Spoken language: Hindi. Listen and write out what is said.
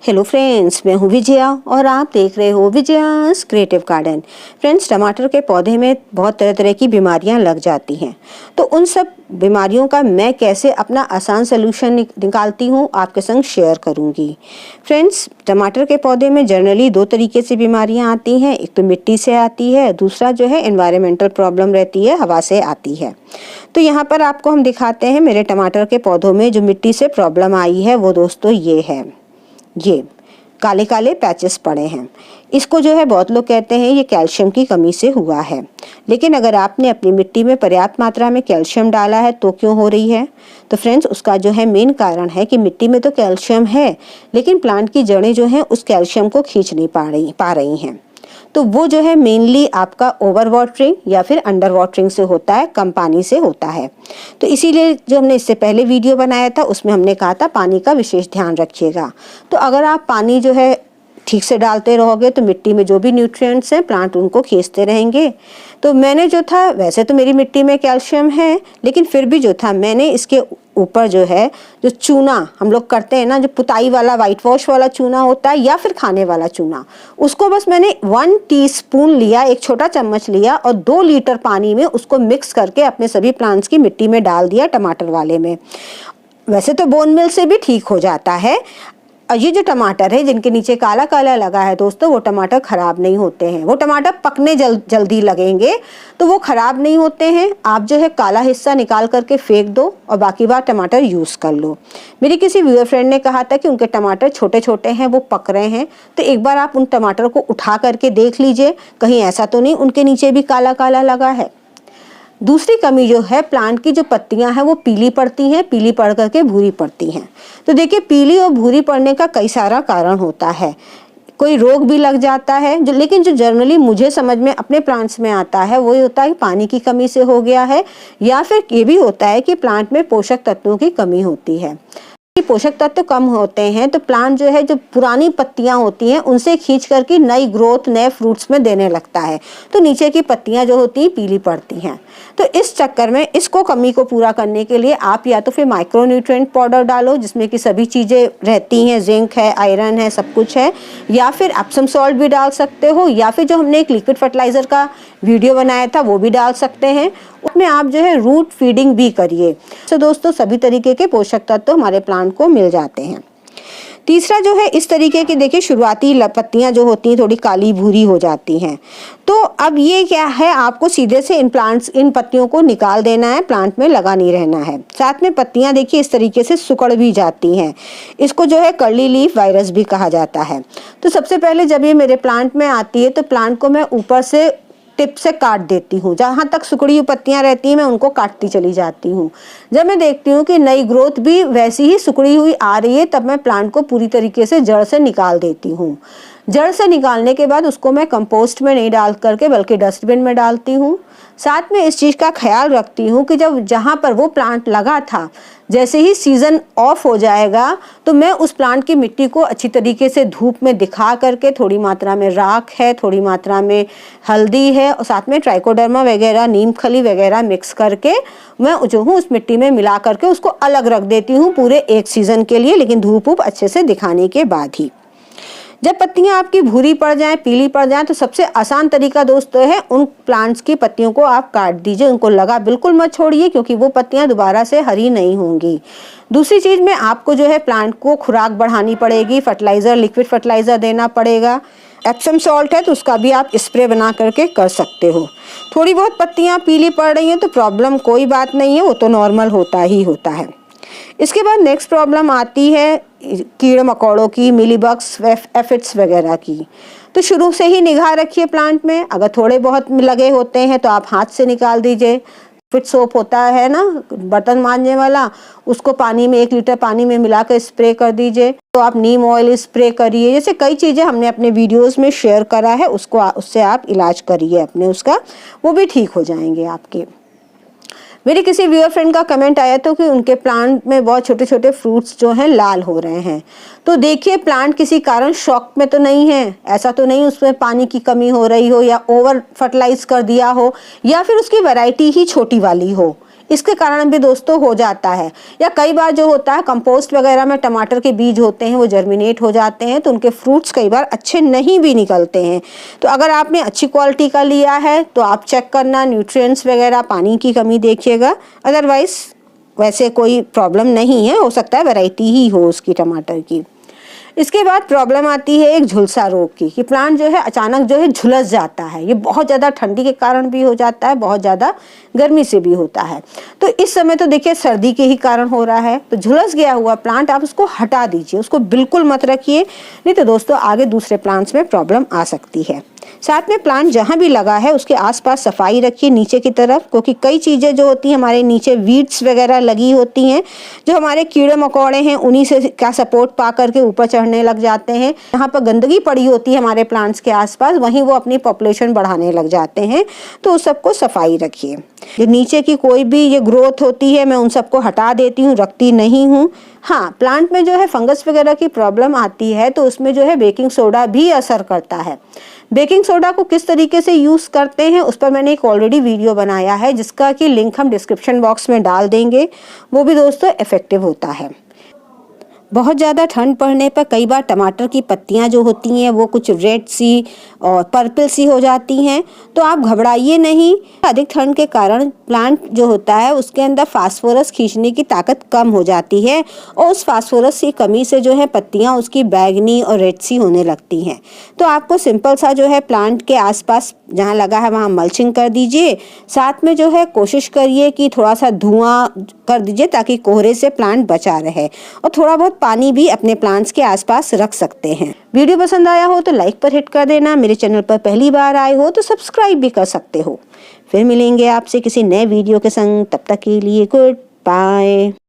हेलो फ्रेंड्स, मैं हूँ विजया और आप देख रहे हो विजयास क्रिएटिव गार्डन। फ्रेंड्स, टमाटर के पौधे में बहुत तरह तरह की बीमारियां लग जाती हैं, तो उन सब बीमारियों का मैं कैसे अपना आसान सलूशन निकालती हूँ आपके संग शेयर करूँगी। फ्रेंड्स, टमाटर के पौधे में जनरली दो तरीके से बीमारियाँ आती हैं। एक तो मिट्टी से आती है, दूसरा जो है एनवायरमेंटल प्रॉब्लम रहती है, हवा से आती है। तो यहाँ पर आपको हम दिखाते हैं मेरे टमाटर के पौधों में जो मिट्टी से प्रॉब्लम आई है वो दोस्तों ये है। ये काले काले पैचेस पड़े हैं। इसको जो है बहुत लोग कहते हैं ये कैल्शियम की कमी से हुआ है, लेकिन अगर आपने अपनी मिट्टी में पर्याप्त मात्रा में कैल्शियम डाला है तो क्यों हो रही है? तो फ्रेंड्स, उसका जो है मेन कारण है कि मिट्टी में तो कैल्शियम है, लेकिन प्लांट की जड़ें जो हैं उस कैल्शियम को खींच नहीं पा रही हैं। तो वो जो है मेनली आपका ओवर वाटरिंग या फिर अंडर वाटरिंग से होता है, कम पानी से होता है। तो इसीलिए जो हमने इससे पहले वीडियो बनाया था उसमें हमने कहा था पानी का विशेष ध्यान रखिएगा। तो अगर आप पानी जो है ठीक से डालते रहोगे तो मिट्टी में जो भी न्यूट्रिएंट्स हैं प्लांट उनको खींचते रहेंगे। तो मैंने जो था, वैसे तो मेरी मिट्टी में कैल्शियम है, लेकिन फिर भी जो था मैंने इसके ऊपर जो है जो चूना हम लोग करते हैं ना, जो पुताई वाला वाइट वॉश वाला चूना होता है या फिर खाने वाला चूना, उसको बस मैंने 1 टीस्पून लिया, एक छोटा चम्मच लिया और 2 लीटर पानी में उसको मिक्स करके अपने सभी प्लांट्स की मिट्टी में डाल दिया, टमाटर वाले में। वैसे तो बोन मिल से भी ठीक हो जाता है। और ये जो टमाटर है जिनके नीचे काला काला लगा है दोस्तों, वो टमाटर खराब नहीं होते हैं। वो टमाटर पकने जल्दी लगेंगे तो वो खराब नहीं होते हैं। आप जो है काला हिस्सा निकाल करके फेंक दो और बाकी बार टमाटर यूज़ कर लो। मेरी किसी व्यूअर फ्रेंड ने कहा था कि उनके टमाटर छोटे छोटे हैं, वो पक रहे हैं, तो एक बार आप उन टमाटर को उठा करके देख लीजिए, कहीं ऐसा तो नहीं उनके नीचे भी काला काला लगा है। दूसरी कमी जो है, प्लांट की जो पत्तियां हैं वो पीली पड़ती हैं, पीली पड़ करके भूरी पड़ती हैं। तो देखिए, पीली और भूरी पड़ने का कई सारा कारण होता है। कोई रोग भी लग जाता है, लेकिन जो जनरली मुझे समझ में अपने प्लांट्स में आता है वो ये होता है कि पानी की कमी से हो गया है, या फिर ये भी होता है कि प्लांट में पोषक तत्वों की कमी होती है। पोषक तत्व कम होते हैं तो प्लांट जो है, जो पुरानी पत्तियां होती हैं उनसे खींच करके नई ग्रोथ नए फ्रूट्स में देने लगता है, तो नीचे की पत्तियां जो होती हैं पीली पड़ती हैं। तो इस चक्कर में इसको कमी को पूरा करने के लिए आप या तो फिर माइक्रो न्यूट्रिएंट पाउडर डालो जिसमें कि सभी चीज़ें रहती हैं, जिंक है, आयरन है, सब कुछ है, या फिर एप्सम सॉल्ट भी डाल सकते हो, या फिर जो हमने एक लिक्विड फर्टिलाइजर का वीडियो बनाया था वो भी डाल सकते हैं। उसमें आप जो है रूट फीडिंग भी करिए। तो दोस्तों, सभी तरीके के पोषक तत्व हमारे प्लांट को मिल जाते हैं। तीसरा जो है, इस तरीके की देखिए शुरुआती पत्तियां जो होती हैं थोड़ी काली भूरी हो जाती हैं। तो अब ये क्या है, आपको सीधे से इन पत्तियों को निकाल देना है, प्लांट में लगा नहीं रहना है। साथ में पत्तियां देखिए इस तरीके से सिकुड़ भी जाती हैं। इसको जो है कर्ली लीफ वायरस भी कहा जाता है। तो सबसे पहले जब ये मेरे प्लांट में आती है तो प्लांट को मैं ऊपर से टिप से काट देती हूँ। जहाँ तक सिकुड़ी हुई पत्तियाँ रहती हैं मैं उनको काटती चली जाती हूँ। जब मैं देखती हूँ कि नई ग्रोथ भी वैसी ही सिकुड़ी हुई आ रही है तब मैं प्लांट को पूरी तरीके से जड़ से निकाल देती हूँ। जड़ से निकालने के बाद उसको मैं कंपोस्ट में नहीं डाल करके बल्कि डस्टबिन में डालती हूँ। साथ में इस चीज़ का ख्याल रखती हूँ कि जब जहाँ पर वो प्लांट लगा था, जैसे ही सीज़न ऑफ हो जाएगा तो मैं उस प्लांट की मिट्टी को अच्छी तरीके से धूप में दिखा करके, थोड़ी मात्रा में राख है, थोड़ी मात्रा में हल्दी है और साथ में ट्राइकोडर्मा वगैरह, नीम खली वगैरह मिक्स करके मैं जो हूँ उस मिट्टी में मिला करके उसको अलग रख देती हूँ पूरे एक सीज़न के लिए, लेकिन धूप अच्छे से दिखाने के बाद ही। जब पत्तियां आपकी भूरी पड़ जाएं, पीली पड़ जाएं, तो सबसे आसान तरीका दोस्तों है उन प्लांट्स की पत्तियों को आप काट दीजिए। उनको लगा बिल्कुल मत छोड़िए, क्योंकि वो पत्तियां दोबारा से हरी नहीं होंगी। दूसरी चीज़ में आपको जो है प्लांट को खुराक बढ़ानी पड़ेगी, फर्टिलाइज़र, लिक्विड फर्टिलाइज़र देना पड़ेगा। एप्सम सॉल्ट है तो उसका भी आप स्प्रे बना करके कर सकते हो। थोड़ी बहुत पत्तियाँ पीली पड़ रही हैं तो प्रॉब्लम कोई बात नहीं है, वो तो नॉर्मल होता ही होता है। इसके बाद नेक्स्ट प्रॉब्लम आती है कीड़े मकोड़ों की, मिलीबग्स, एफिड्स वगैरह की। तो शुरू से ही निगाह रखिए प्लांट में। अगर थोड़े बहुत लगे होते हैं तो आप हाथ से निकाल दीजिए। फिट सोप होता है ना, बर्तन मांजने वाला, उसको पानी में 1 लीटर पानी में मिलाकर स्प्रे कर दीजिए। तो आप नीम ऑयल स्प्रे करिए। जैसे कई चीज़ें हमने अपने वीडियोस में शेयर करा है, उससे आप इलाज करिए अपने, उसका वो भी ठीक हो जाएंगे आपके। मेरे किसी व्यूअर फ्रेंड का कमेंट आया था कि उनके प्लांट में बहुत छोटे छोटे फ्रूट्स जो हैं लाल हो रहे हैं। तो देखिए, प्लांट किसी कारण शॉक में तो नहीं है, ऐसा तो नहीं उसमें पानी की कमी हो रही हो या ओवर फर्टिलाइज कर दिया हो या फिर उसकी वैरायटी ही छोटी वाली हो। इसके कारण भी दोस्तों हो जाता है। या कई बार जो होता है कंपोस्ट वगैरह में टमाटर के बीज होते हैं वो जर्मिनेट हो जाते हैं, तो उनके फ्रूट्स कई बार अच्छे नहीं भी निकलते हैं। तो अगर आपने अच्छी क्वालिटी का लिया है तो आप चेक करना, न्यूट्रिएंट्स वगैरह, पानी की कमी देखिएगा। अदरवाइज वैसे कोई प्रॉब्लम नहीं है, हो सकता है वैरायटी ही हो उसकी टमाटर की। इसके बाद प्रॉब्लम आती है एक झुलसा रोग की, कि प्लांट जो है अचानक जो है झुलस जाता है। ये बहुत ज़्यादा ठंडी के कारण भी हो जाता है, बहुत ज़्यादा गर्मी से भी होता है। तो इस समय तो देखिए सर्दी के ही कारण हो रहा है। तो झुलस गया हुआ प्लांट आप उसको हटा दीजिए, उसको बिल्कुल मत रखिए, नहीं तो दोस्तों आगे दूसरे प्लांट्स में प्रॉब्लम आ सकती है। साथ में प्लांट जहाँ भी लगा है उसके आसपास सफाई रखिए नीचे की तरफ, क्योंकि कई चीज़ें जो होती हैं हमारे नीचे वीड्स वगैरह लगी होती हैं, जो हमारे कीड़े मकोड़े हैं उन्हीं से का सपोर्ट पा करके ऊपर चढ़ने लग जाते हैं। जहाँ पर गंदगी पड़ी होती है हमारे प्लांट्स के आसपास, वहीं वो अपनी पॉपुलेशन बढ़ाने लग जाते हैं। तो उस सबको सफाई रखिए। जो नीचे की कोई भी ये ग्रोथ होती है मैं उन सबको हटा देती हूँ, रखती नहीं हूँ। हाँ, प्लांट में जो है फंगस वगैरह की प्रॉब्लम आती है तो उसमें जो है बेकिंग सोडा भी असर करता है। बेकिंग सोडा को किस तरीके से यूज़ करते हैं उस पर मैंने एक ऑलरेडी वीडियो बनाया है, जिसका कि लिंक हम डिस्क्रिप्शन बॉक्स में डाल देंगे। वो भी दोस्तों इफ़ेक्टिव होता है। बहुत ज़्यादा ठंड पड़ने पर कई बार टमाटर की पत्तियां जो होती हैं वो कुछ रेड सी और पर्पल सी हो जाती हैं, तो आप घबराइए नहीं। अधिक ठंड के कारण प्लांट जो होता है उसके अंदर फास्फोरस खींचने की ताकत कम हो जाती है, और उस फास्फोरस की कमी से जो है पत्तियां उसकी बैगनी और रेड सी होने लगती हैं। तो आपको सिंपल सा जो है प्लांट के आसपास जहाँ लगा है वहाँ मल्चिंग कर दीजिए। साथ में जो है कोशिश करिए कि थोड़ा सा धुआं कर दीजिए ताकि कोहरे से प्लांट बचा रहे, और थोड़ा बहुत पानी भी अपने प्लांट्स के आसपास रख सकते हैं। वीडियो पसंद आया हो तो लाइक पर हिट कर देना। मेरे चैनल पर पहली बार आए हो तो सब्सक्राइब भी कर सकते हो। फिर मिलेंगे आपसे किसी नए वीडियो के संग, तब तक के लिए गुड बाय।